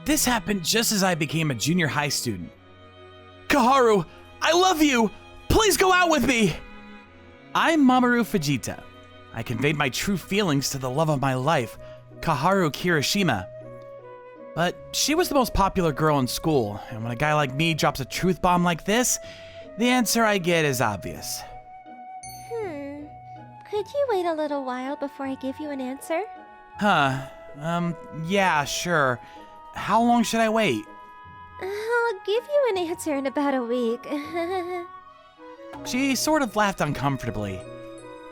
This happened just as I became a junior high student. Koharu, I love you! Please go out with me! I'm Mamoru Fujita. I conveyed my true feelings to the love of my life, Koharu Kirishima. But she was the most popular girl in school, and when a guy like me drops a truth bomb like this, the answer I get is obvious. Could you wait a little while before I give you an answer? Yeah, sure. How long should I wait? I'll give you an answer in about a week. She sort of laughed uncomfortably.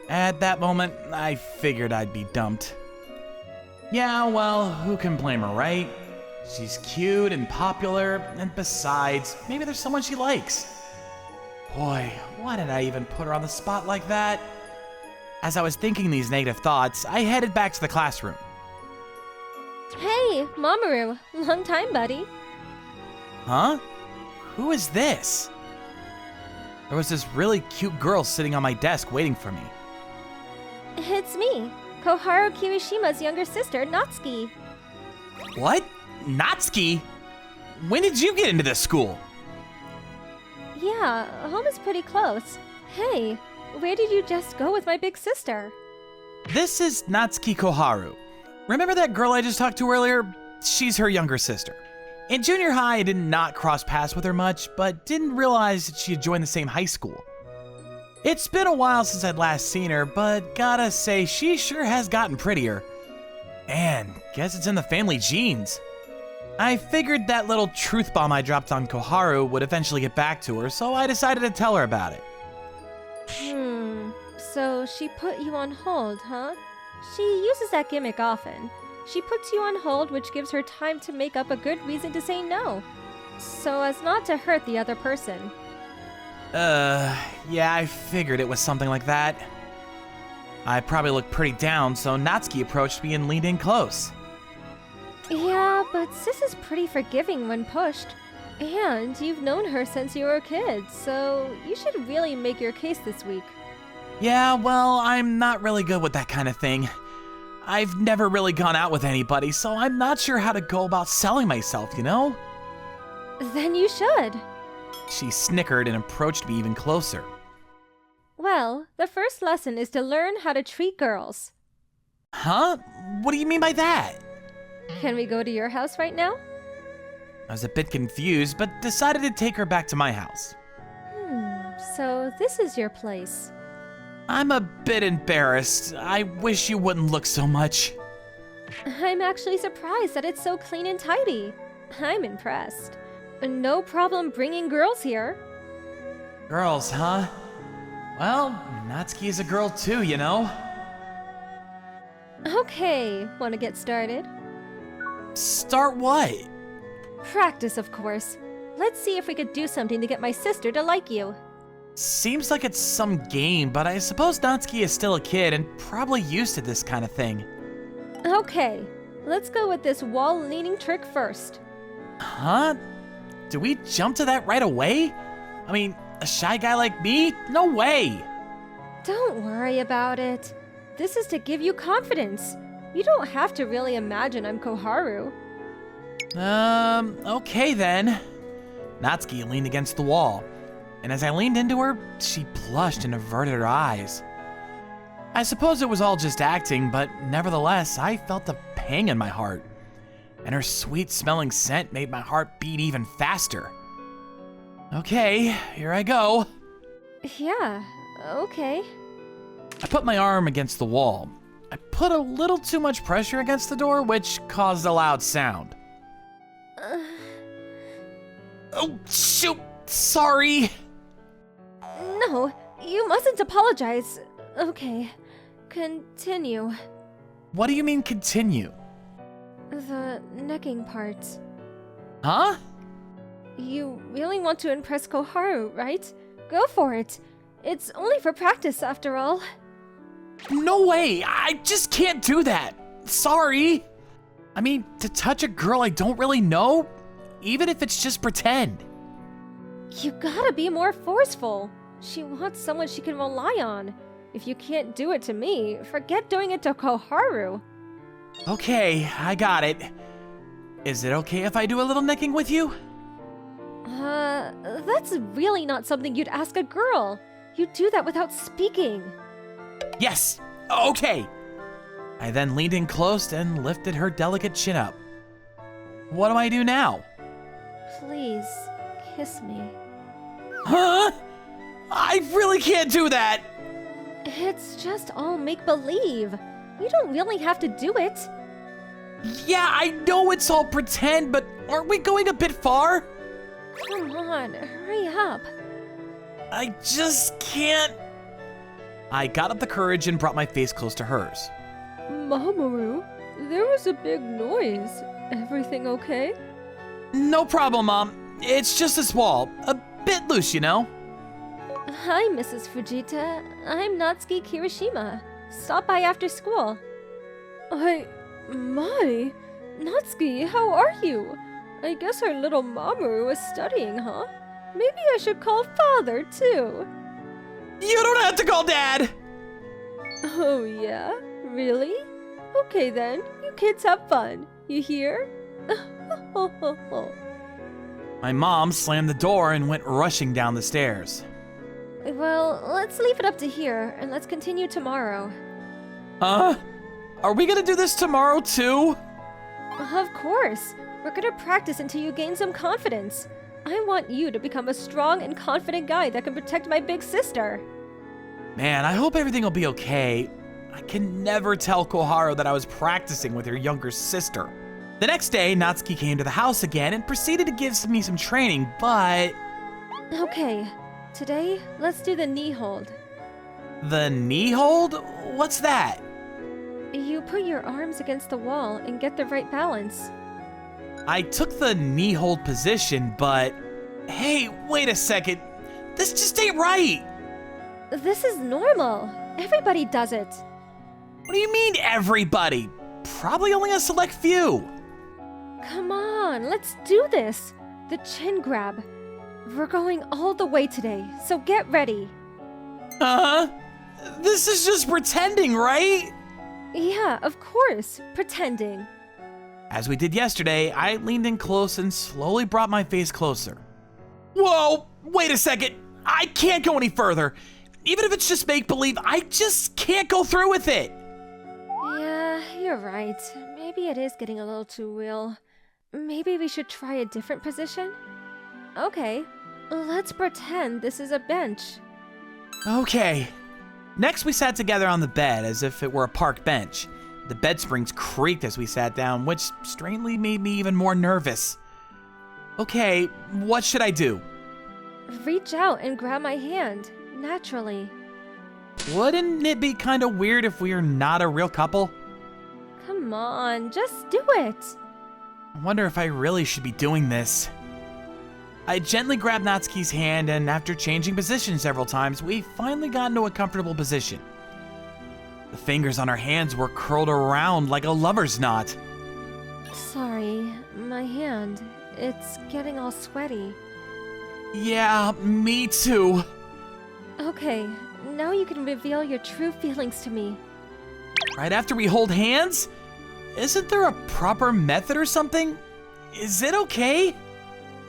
At that moment, I figured I'd be dumped. Yeah, well, who can blame her, right? She's cute and popular, and besides, maybe there's someone she likes. Boy, why did I even put her on the spot like that? As I was thinking these negative thoughts, I headed back to the classroom. Hey, Mamoru. Long time, buddy. Huh? Who is this? There was this really cute girl sitting on my desk waiting for me. It's me, Koharu Kirishima's younger sister, Natsuki. What? Natsuki? When did you get into this school? Yeah, home is pretty close. Hey, where did you just go with my big sister? This is Natsuki Koharu. Remember that girl I just talked to earlier? She's her younger sister. In junior high, I did not cross paths with her much, but didn't realize that she had joined the same high school. It's been a while since I'd last seen her, but gotta say, she sure has gotten prettier. Man, guess it's in the family genes. I figured that little truth bomb I dropped on Koharu would eventually get back to her, so I decided to tell her about it. So she put you on hold, huh? She uses that gimmick often. She puts you on hold, which gives her time to make up a good reason to say no, so as not to hurt the other person. Yeah, I figured it was something like that. I probably looked pretty down, so Natsuki approached me and leaned in close. Yeah, but Sis is pretty forgiving when pushed. And you've known her since you were a kid, so you should really make your case this week. Yeah, well, I'm not really good with that kind of thing. I've never really gone out with anybody, so I'm not sure how to go about selling myself, you know? Then you should. She snickered and approached me even closer. Well, the first lesson is to learn how to treat girls. Huh? What do you mean by that? Can we go to your house right now? I was a bit confused, but decided to take her back to my house. So this is your place. I'm a bit embarrassed. I wish you wouldn't look so much. I'm actually surprised that it's so clean and tidy. I'm impressed. No problem bringing girls here. Girls, huh? Well, Natsuki is a girl too, you know? Okay, want to get started? Start what? Practice, of course. Let's see if we could do something to get my sister to like you. Seems like it's some game, but I suppose Natsuki is still a kid and probably used to this kind of thing. Okay, let's go with this wall-leaning trick first. Huh? Do we jump to that right away? I mean, a shy guy like me? No way! Don't worry about it. This is to give you confidence. You don't have to really imagine I'm Koharu. Okay then. Natsuki leaned against the wall, and as I leaned into her, she blushed and averted her eyes. I suppose it was all just acting, but nevertheless, I felt a pang in my heart, and her sweet-smelling scent made my heart beat even faster. Okay, here I go. Yeah, okay. I put my arm against the wall. I put a little too much pressure against the door, which caused a loud sound. Oh, shoot! Sorry! No, you mustn't apologize. Okay, continue. What do you mean, continue? The necking part. Huh? You really want to impress Koharu, right? Go for it. It's only for practice, after all. No way! I just can't do that! Sorry! I mean, to touch a girl I don't really know? Even if it's just pretend. You gotta be more forceful. She wants someone she can rely on. If you can't do it to me, forget doing it to Koharu. Okay, I got it. Is it okay if I do a little necking with you? That's really not something you'd ask a girl. You do that without speaking. Yes, okay. I then leaned in close and lifted her delicate chin up. What do I do now? Please, kiss me. Huh? I really can't do that! It's just all make-believe. You don't really have to do it. Yeah, I know it's all pretend, but aren't we going a bit far? Come on, hurry up. I just can't. I got up the courage and brought my face close to hers. Mamoru, there was a big noise. Everything okay? No problem, Mom. It's just this wall. A bit loose, you know? Hi, Mrs. Fujita. I'm Natsuki Kirishima. Stop by after school. My, Natsuki, how are you? I guess our little Mamoru is studying, huh? Maybe I should call father, too. You don't have to call Dad! Oh, yeah? Really? Okay then, you kids have fun. You hear? My mom slammed the door and went rushing down the stairs. Well, let's leave it up to here, and let's continue tomorrow. Are we gonna do this tomorrow too? Of course. We're gonna practice until you gain some confidence. I want you to become a strong and confident guy that can protect my big sister. Man, I hope everything will be okay. I can never tell Koharu that I was practicing with her younger sister. The next day, Natsuki came to the house again and proceeded to give me some training, but... Okay, today, let's do the knee hold. The knee hold? What's that? You put your arms against the wall and get the right balance. I took the knee hold position, but... Hey, wait a second. This just ain't right. This is normal. Everybody does it. What do you mean, everybody? Probably only a select few. Come on, let's do this. The chin grab. We're going all the way today, so get ready. This is just pretending, right? Yeah, of course, pretending. As we did yesterday, I leaned in close and slowly brought my face closer. Whoa, wait a second. I can't go any further. Even if it's just make-believe, I just can't go through with it. Yeah, you're right. Maybe it is getting a little too real. Maybe we should try a different position? Okay, let's pretend this is a bench. Okay. Next, we sat together on the bed as if it were a park bench. The bed springs creaked as we sat down, which strangely made me even more nervous. Okay, what should I do? Reach out and grab my hand, naturally. Wouldn't it be kind of weird if we are not a real couple? Come on, just do it. I wonder if I really should be doing this. I gently grabbed Natsuki's hand, and after changing positions several times, we finally got into a comfortable position. The fingers on our hands were curled around like a lover's knot. Sorry, my hand. It's getting all sweaty. Yeah, me too. Okay, now you can reveal your true feelings to me. Right after we hold hands? Isn't there a proper method or something? Is it okay?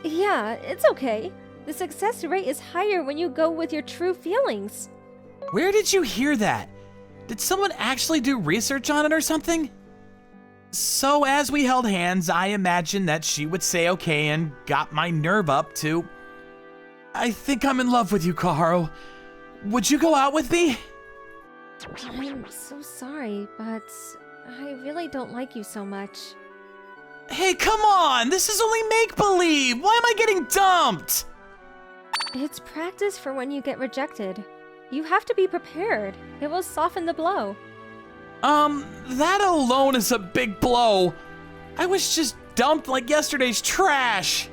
Yeah, it's okay. The success rate is higher when you go with your true feelings. Where did you hear that? Did someone actually do research on it or something? So as we held hands, I imagined that she would say okay and got my nerve up to... I think I'm in love with you, Koharu. Would you go out with me? I'm so sorry, but I really don't like you so much. Hey, come on! This is only make-believe! Why am I getting dumped? It's practice for when you get rejected. You have to be prepared. It will soften the blow. That alone is a big blow. I was just dumped like yesterday's trash.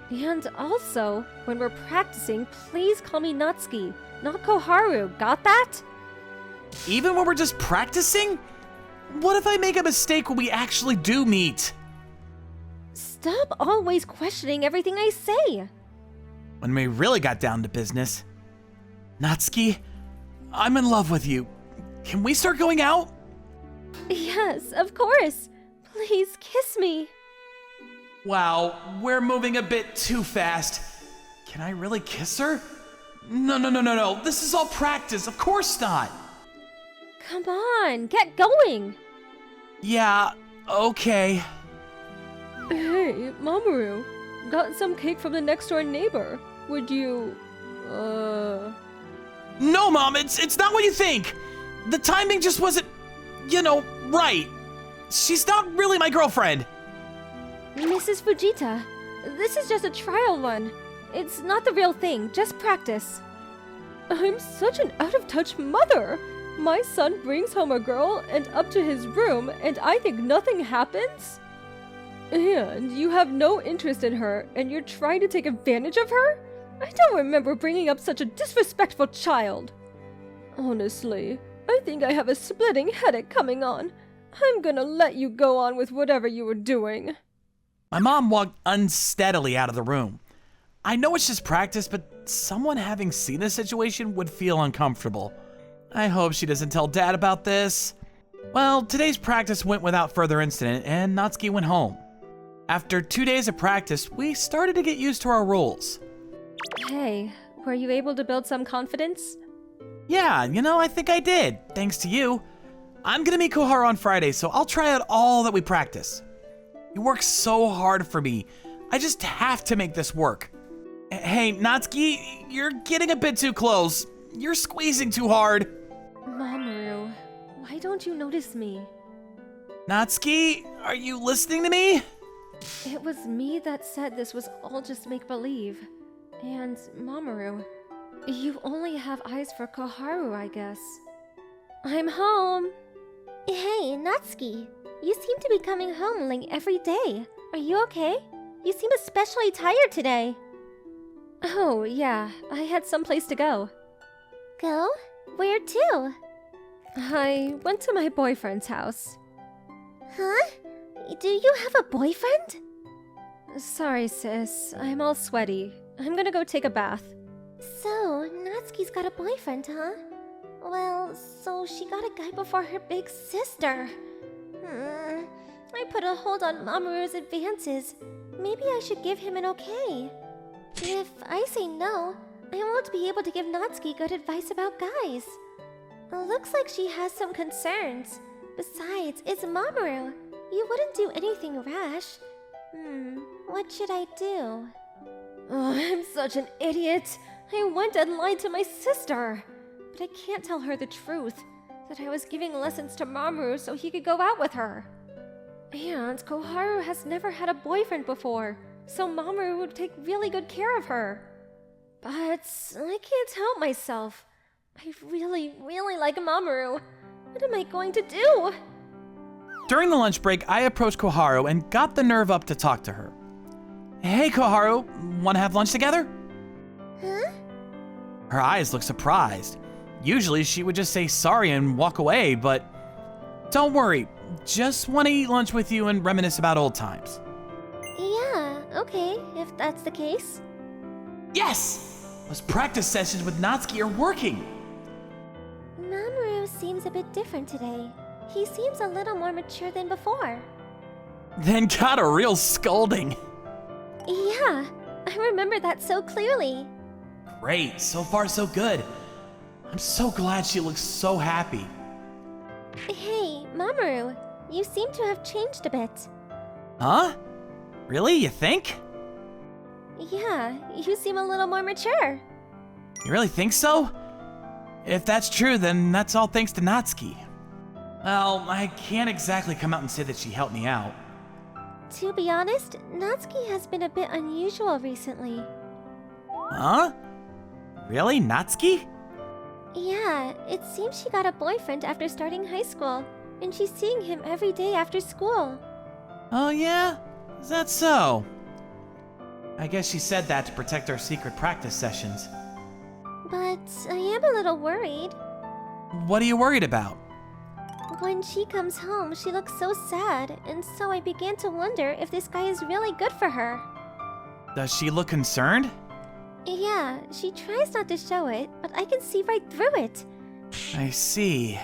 And also, when we're practicing, please call me Natsuki, not Koharu. Got that? Even when we're just practicing? What if I make a mistake when we actually do meet? Stop always questioning everything I say. When we really got down to business. Natsuki, I'm in love with you. Can we start going out? Yes, of course. Please kiss me. Wow, we're moving a bit too fast. Can I really kiss her? No. This is all practice. Of course not. Come on, get going! Yeah, okay. Hey, Mamoru, got some cake from the next door neighbor. Would you, No, Mom, it's not what you think. The timing just wasn't, right. She's not really my girlfriend. Mrs. Fujita, this is just a trial one. It's not the real thing, just practice. I'm such an out-of-touch mother. My son brings home a girl and up to his room, and I think nothing happens? And you have no interest in her, and you're trying to take advantage of her? I don't remember bringing up such a disrespectful child. Honestly, I think I have a splitting headache coming on. I'm gonna let you go on with whatever you were doing. My mom walked unsteadily out of the room. I know it's just practice, but someone having seen this situation would feel uncomfortable. I hope she doesn't tell Dad about this. Well, today's practice went without further incident, and Natsuki went home. After 2 days of practice, we started to get used to our rules. Hey, were you able to build some confidence? Yeah, I think I did, thanks to you. I'm gonna meet Koharu on Friday, so I'll try out all that we practice. You work so hard for me. I just have to make this work. Hey, Natsuki, you're getting a bit too close. You're squeezing too hard. Mamoru, why don't you notice me? Natsuki, are you listening to me? It was me that said this was all just make-believe. And Mamoru, you only have eyes for Koharu, I guess. I'm home. Hey, Natsuki. You seem to be coming home like every day. Are you okay? You seem especially tired today. Oh, yeah. I had someplace to go. Go? Where to? I went to my boyfriend's house. Huh? Do you have a boyfriend? Sorry, sis. I'm all sweaty. I'm gonna go take a bath. So, Natsuki's got a boyfriend, huh? Well, so she got a guy before her big sister. I put a hold on Mamoru's advances. Maybe I should give him an okay. If I say no, I won't be able to give Natsuki good advice about guys. Looks like she has some concerns. Besides, it's Mamoru. You wouldn't do anything rash. What should I do? Oh, I'm such an idiot. I went and lied to my sister. But I can't tell her the truth. That I was giving lessons to Mamoru so he could go out with her. And Koharu has never had a boyfriend before, so Mamoru would take really good care of her. But I can't help myself. I really like Mamoru. What am I going to do? During the lunch break, I approached Koharu and got the nerve up to talk to her. Hey, Koharu, want to have lunch together? Huh? Her eyes looked surprised. Usually she would just say sorry and walk away, but don't worry, just want to eat lunch with you and reminisce about old times. Yeah, okay, if that's the case. Yes! Those practice sessions with Natsuki are working. Mamoru seems a bit different today. He seems a little more mature than before. Then got a real scolding. Yeah, I remember that so clearly. Great, so far so good. I'm so glad she looks so happy. Hey, Mamoru, you seem to have changed a bit. Huh? Really, you think? Yeah, you seem a little more mature. You really think so? If that's true, then that's all thanks to Natsuki. Well, I can't exactly come out and say that she helped me out. To be honest, Natsuki has been a bit unusual recently. Huh? Really, Natsuki? Yeah, it seems she got a boyfriend after starting high school, and she's seeing him every day after school. Oh yeah? Is that so? I guess she said that to protect our secret practice sessions. But I am a little worried. What are you worried about? When she comes home, she looks so sad, and so I began to wonder if this guy is really good for her. Does she look concerned? Yeah, she tries not to show it, but I can see right through it. I see.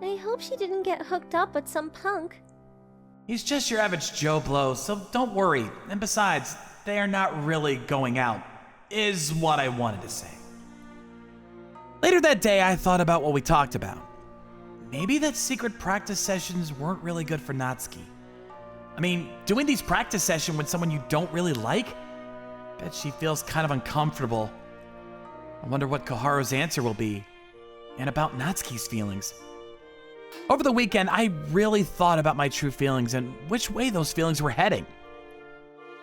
I hope she didn't get hooked up with some punk. He's just your average Joe Blow, so don't worry. And besides, they are not really going out, is what I wanted to say. Later that day, I thought about what we talked about. Maybe that secret practice sessions weren't really good for Natsuki. I mean, doing these practice sessions with someone you don't really like? Bet she feels kind of uncomfortable. I wonder what Koharu's answer will be. And about Natsuki's feelings. Over the weekend, I really thought about my true feelings and which way those feelings were heading.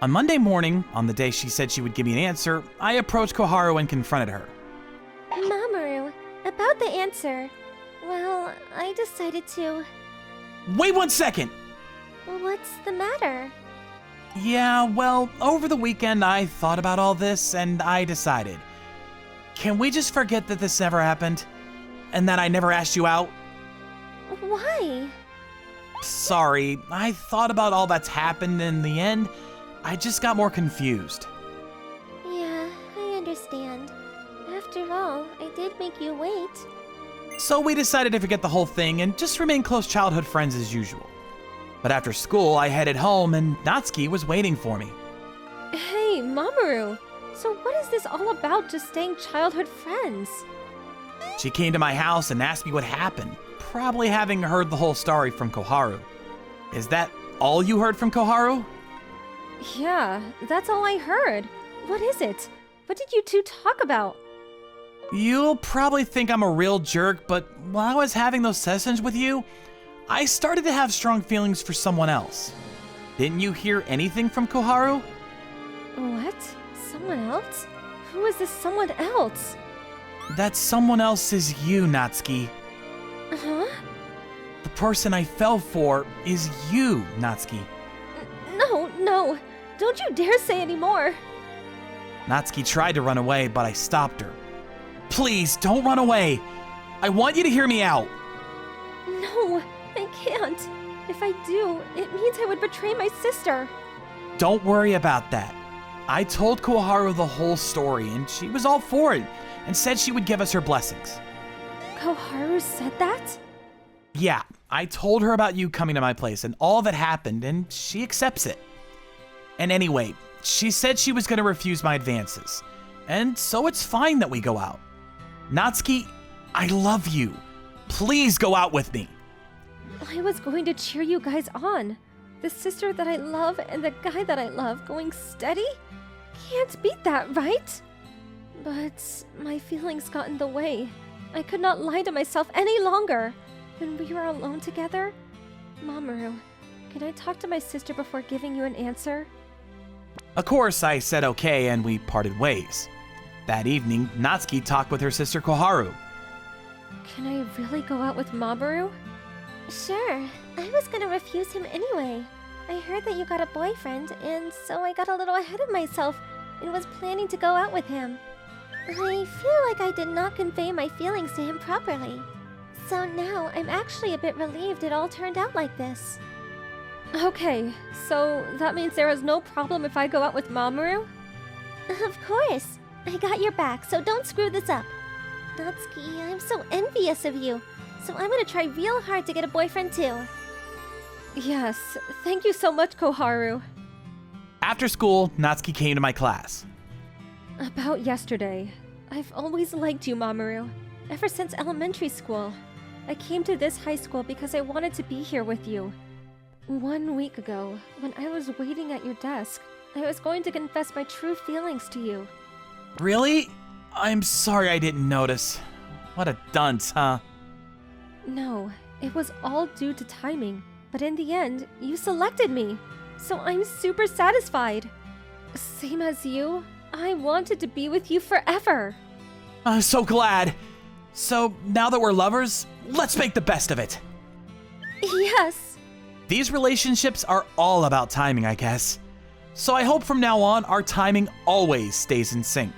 On Monday morning, on the day she said she would give me an answer, I approached Koharu and confronted her. Mamoru, about the answer. Well, I decided to... Wait 1 second! What's the matter? Yeah, well, over the weekend I thought about all this and I decided. Can we just forget that this never happened? And that I never asked you out? Why? Sorry, I thought about all that's happened and in the end, I just got more confused. Yeah, I understand. After all, I did make you wait. So we decided to forget the whole thing and just remain close childhood friends as usual. But after school, I headed home and Natsuki was waiting for me. Hey, Mamoru! So what is this all about, just staying childhood friends? She came to my house and asked me what happened, probably having heard the whole story from Koharu. Is that all you heard from Koharu? Yeah, that's all I heard. What is it? What did you two talk about? You'll probably think I'm a real jerk, but while I was having those sessions with you, I started to have strong feelings for someone else. Didn't you hear anything from Koharu? What? Someone else? Who is this someone else? That someone else is you, Natsuki. Huh? The person I fell for is you, Natsuki. No. Don't you dare say any more. Natsuki tried to run away, but I stopped her. Please, don't run away. I want you to hear me out. No, I can't. If I do, it means I would betray my sister. Don't worry about that. I told Koharu the whole story, and she was all for it, and said she would give us her blessings. Koharu said that? Yeah, I told her about you coming to my place and all that happened, and she accepts it. And anyway, she said she was going to refuse my advances, and so it's fine that we go out. Natsuki, I love you. Please go out with me. I was going to cheer you guys on. The sister that I love and the guy that I love going steady? Can't beat that, right? But my feelings got in the way. I could not lie to myself any longer. When we were alone together, Mamoru, can I talk to my sister before giving you an answer? Of course, I said okay, and we parted ways. That evening, Natsuki talked with her sister Koharu. Can I really go out with Mamoru? Sure, I was gonna refuse him anyway. I heard that you got a boyfriend, and so I got a little ahead of myself and was planning to go out with him. I feel like I did not convey my feelings to him properly. So now I'm actually a bit relieved it all turned out like this. Okay, so that means there is no problem if I go out with Mamoru? Of course. I got your back, so don't screw this up. Natsuki, I'm so envious of you. So I'm gonna try real hard to get a boyfriend too. Yes, thank you so much, Koharu. After school, Natsuki came to my class. About yesterday, I've always liked you, Mamoru. Ever since elementary school. I came to this high school because I wanted to be here with you. 1 week ago, when I was waiting at your desk, I was going to confess my true feelings to you. Really? I'm sorry I didn't notice. What a dunce, huh? No, it was all due to timing. But in the end, you selected me. So I'm super satisfied. Same as you, I wanted to be with you forever. I'm so glad. So now that we're lovers, let's make the best of it. Yes. These relationships are all about timing, I guess. So I hope from now on our timing always stays in sync.